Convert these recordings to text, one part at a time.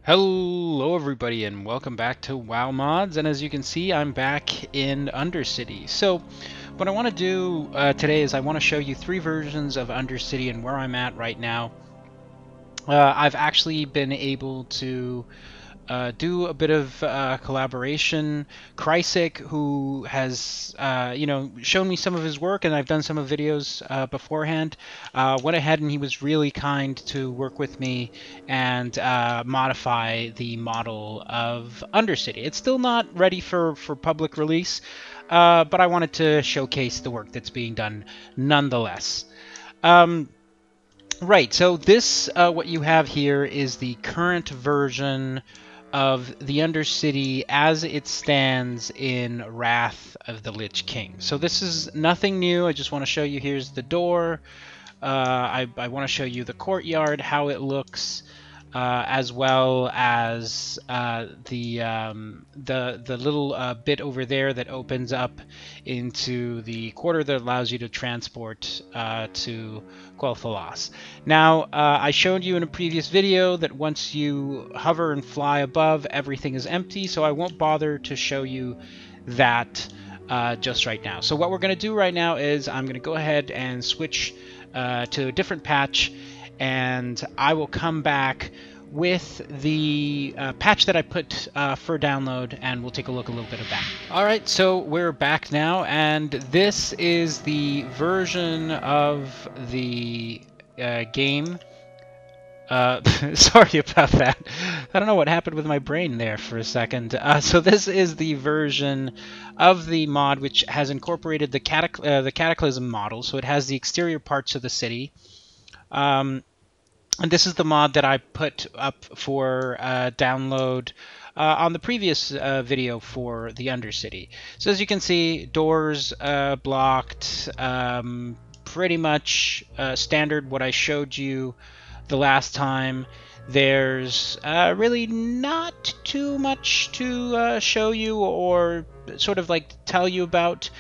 Hello everybody and welcome back to WoW Mods, and as you can see I'm back in Undercity. So what I want to do today is I want to show you three versions of Undercity and where I'm at right now. I've actually been able to do a bit of collaboration. Krysik, who has shown me some of his work, and I've done some of videos beforehand, went ahead and he was really kind to work with me and modify the model of Undercity. It's still not ready for public release, but I wanted to showcase the work that's being done nonetheless. Right, so this, what you have here is the current version of the Undercity as it stands in Wrath of the Lich King. So this is nothing new. I just want to show you, here's the door. I want to show you the courtyard, how it looks, as well as the little bit over there that opens up into the quarter that allows you to transport to Quel'Thalas. Now, I showed you in a previous video that once you hover and fly above, everything is empty, so I won't bother to show you that just right now. So what we're going to do right now is I'm going to go ahead and switch to a different patch, and I will come back with the patch that I put for download, and we'll take a look a little bit of that. Alright, so we're back now, and this is the version of the game. Sorry about that. I don't know what happened with my brain there for a second. So this is the version of the mod which has incorporated the Cataclysm model, so it has the exterior parts of the city. And this is the mod that I put up for download on the previous video for the Undercity. So as you can see, doors blocked, pretty much standard what I showed you the last time. There's really not too much to show you or sort of like tell you about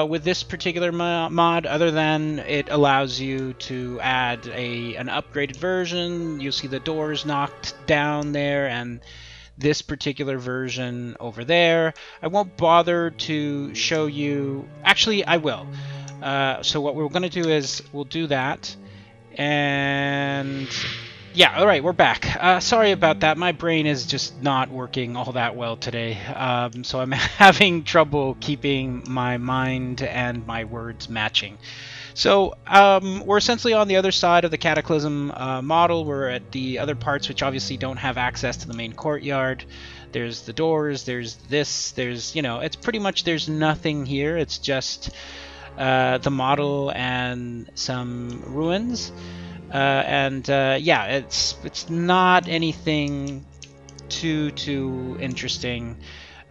with this particular mod, other than it allows you to add an upgraded version. You'll see the doors knocked down there, and this particular version over there. I won't bother to show you. Actually, I will. So what we're going to do is we'll do that, and yeah, all right, we're back. Sorry about that. My brain is just not working all that well today, so I'm having trouble keeping my mind and my words matching. So we're essentially on the other side of the Cataclysm model. We're at the other parts, which obviously don't have access to the main courtyard. There's the doors, there's this, there's, it's pretty much, there's nothing here. It's just the model and some ruins. Yeah, it's not anything too interesting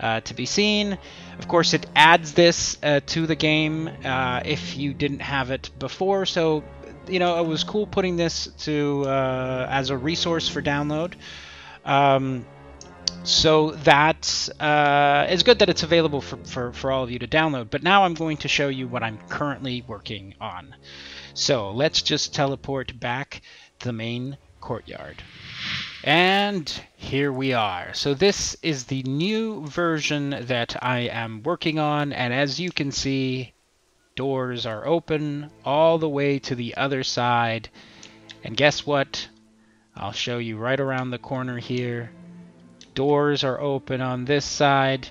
to be seen. Of course, it adds this to the game if you didn't have it before. So, it was cool putting this to as a resource for download. So that it's good that it's available for all of you to download. But now I'm going to show you what I'm currently working on. So let's just teleport back to the main courtyard. And here we are. So this is the new version that I am working on, and as you can see, doors are open all the way to the other side. And guess what? I'll show you right around the corner here. Doors are open on this side,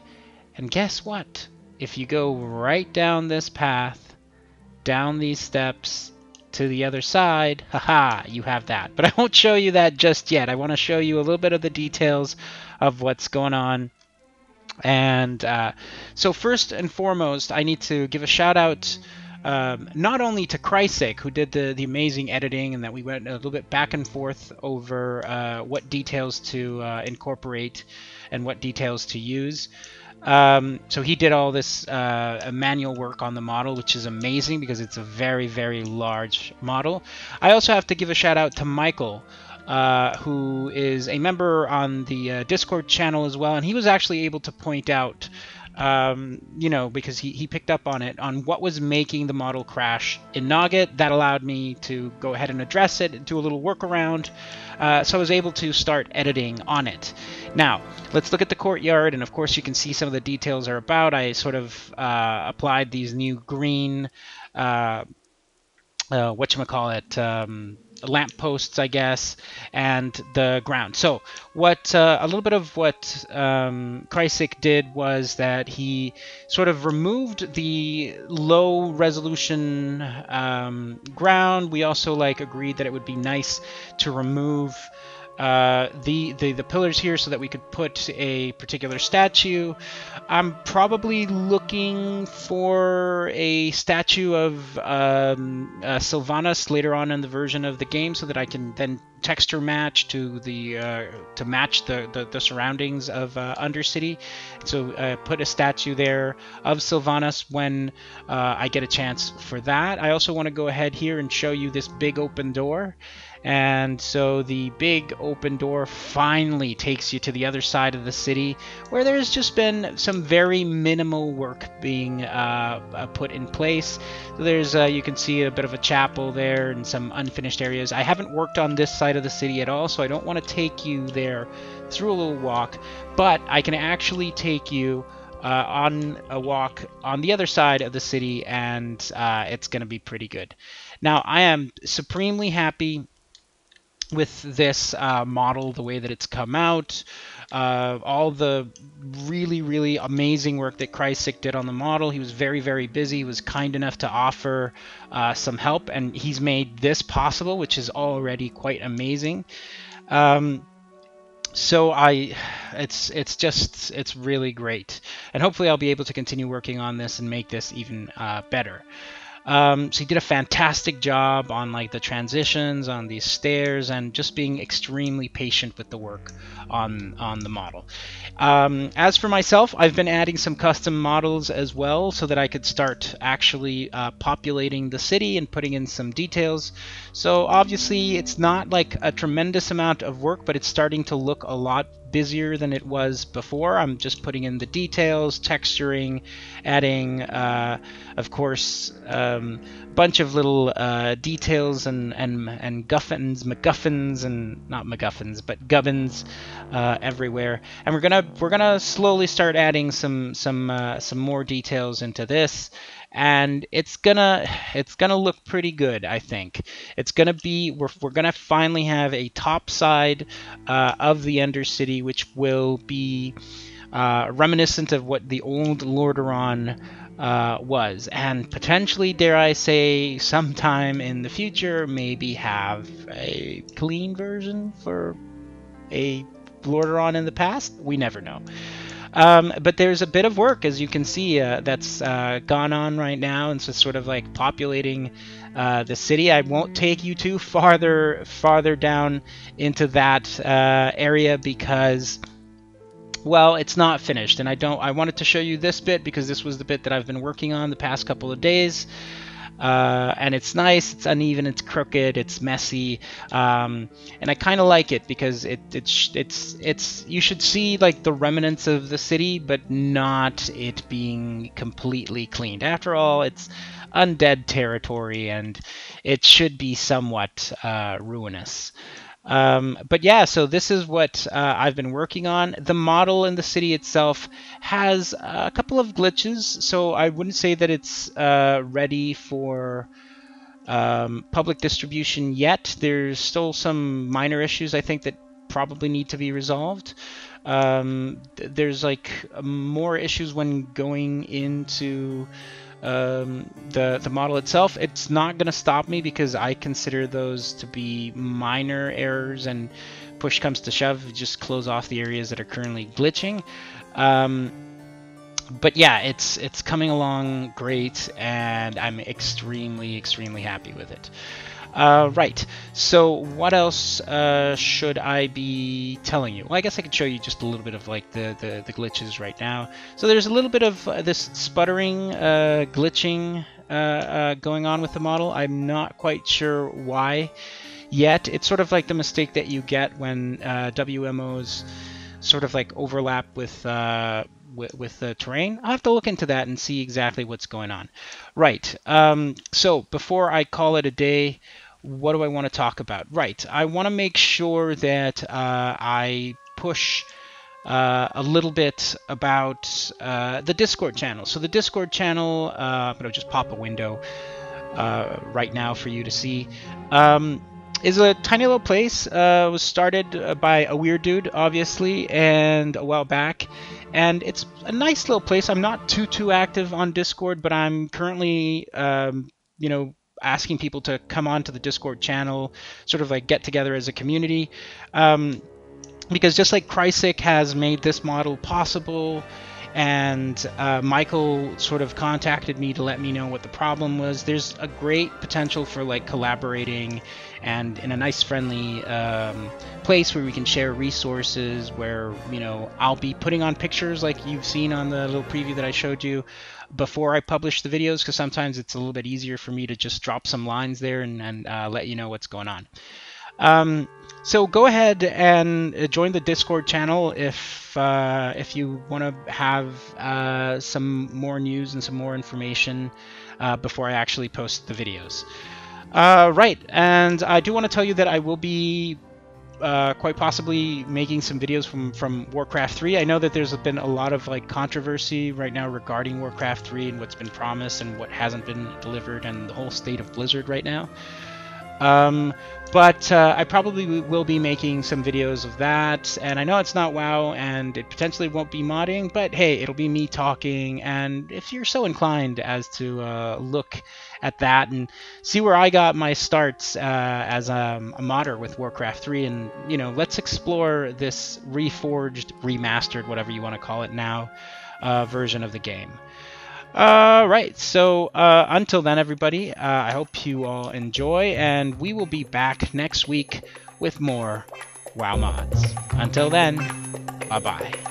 and guess what? If you go right down this path, down these steps to the other side, haha, you have that. But I won't show you that just yet. I want to show you a little bit of the details of what's going on. And so first and foremost, I need to give a shout out not only to Krysik, who did the amazing editing, and that we went a little bit back and forth over what details to incorporate and what details to use. So he did all this manual work on the model, which is amazing because it's a very, very large model. I also have to give a shout out to Michael, who is a member on the Discord channel as well, and he was actually able to point out you know, because he picked up on it, on what was making the model crash in Nogget. That allowed me to go ahead and address it, do a little workaround. So I was able to start editing on it. Now, let's look at the courtyard, and of course you can see some of the details are about. I sort of applied these new green whatchamacallit, lamp posts, I guess, and the ground. So what a little bit of what Kreisig did was that he sort of removed the low resolution ground. We also like agreed that it would be nice to remove the pillars here so that we could put a particular statue. I'm probably looking for a statue of Sylvanas later on in the version of the game, so that I can then texture match to the to match the surroundings of Undercity. So put a statue there of Sylvanas when I get a chance for that. I also want to go ahead here and show you this big open door. And so the big open door finally takes you to the other side of the city, where there's just been some very minimal work being put in place. So there's you can see a bit of a chapel there and some unfinished areas. I haven't worked on this side of the city at all, so I don't want to take you there through a little walk, but I can actually take you on a walk on the other side of the city, and it's going to be pretty good. Now, I am supremely happy with this model, the way that it's come out, all the really amazing work that Kreisig did on the model. He was very busy. He was kind enough to offer some help, and he's made this possible, which is already quite amazing. So it's really great, and hopefully I'll be able to continue working on this and make this even better. So he did a fantastic job on like the transitions, on these stairs, and just being extremely patient with the work on the model. As for myself, I've been adding some custom models as well, so that I could start actually populating the city and putting in some details. So obviously it's not like a tremendous amount of work, but it's starting to look a lot busier than it was before. I'm just putting in the details, texturing, adding, of course, bunch of little details and guffins, MacGuffins, and not MacGuffins, but gubbins everywhere. And we're gonna slowly start adding some more details into this, and it's gonna look pretty good. I think it's gonna be we're gonna finally have a top side of the Undercity, which will be reminiscent of what the old Lordaeron was, and potentially, dare I say, sometime in the future, maybe have a clean version for a Lordaeron in the past. We never know. But there's a bit of work, as you can see, that's gone on right now, and so sort of like populating the city. I won't take you too farther down into that area because, well, it's not finished, and I wanted to show you this bit because this was the bit that I've been working on the past couple of days. And it's nice, it's uneven, it's crooked, it's messy, and I kind of like it because it's you should see like the remnants of the city, but not it being completely cleaned. After all, it's undead territory, and it should be somewhat ruinous. But yeah, so this is what I've been working on. The model in the city itself has a couple of glitches, so I wouldn't say that it's ready for public distribution yet. There's still some minor issues, I think, that probably need to be resolved. There's like more issues when going into the model itself. It's not going to stop me because I consider those to be minor errors, and push comes to shove, just close off the areas that are currently glitching. But yeah, it's coming along great, and I'm extremely happy with it. Right, so what else should I be telling you? Well, I guess I could show you just a little bit of like the glitches right now. So there's a little bit of this sputtering, glitching going on with the model. I'm not quite sure why yet. It's sort of like the mistake that you get when WMOs sort of like overlap with with the terrain. I'll have to look into that and see exactly what's going on. Right. So before I call it a day, what do I want to talk about? Right. I want to make sure that I push a little bit about the Discord channel. So the Discord channel, I'm going to just pop a window right now for you to see. Is a tiny little place. Was started by a weird dude, obviously, and a while back. And it's a nice little place. I'm not too active on Discord, but I'm currently, you know, asking people to come on to the Discord channel, sort of like get together as a community. Because just like Chrysic has made this model possible, and Michael sort of contacted me to let me know what the problem was, there's a great potential for like collaborating and in a nice friendly place where we can share resources, where, you know, I'll be putting on pictures like you've seen on the little preview that I showed you before I publish the videos, because sometimes it's a little bit easier for me to just drop some lines there and let you know what's going on. So go ahead and join the Discord channel if you want to have some more news and some more information before I actually post the videos. Right, and I do want to tell you that I will be quite possibly making some videos from Warcraft 3. I know that there's been a lot of like controversy right now regarding Warcraft 3 and what's been promised and what hasn't been delivered, and the whole state of Blizzard right now. But I probably will be making some videos of that, and I know it's not WoW, and it potentially won't be modding, but hey, it'll be me talking, and if you're so inclined as to look at that and see where I got my starts as a modder with Warcraft 3, and, you know, let's explore this reforged, remastered, whatever you want to call it now, version of the game. Right, so until then, everybody, I hope you all enjoy, and we will be back next week with more WoW mods. Until then, bye-bye.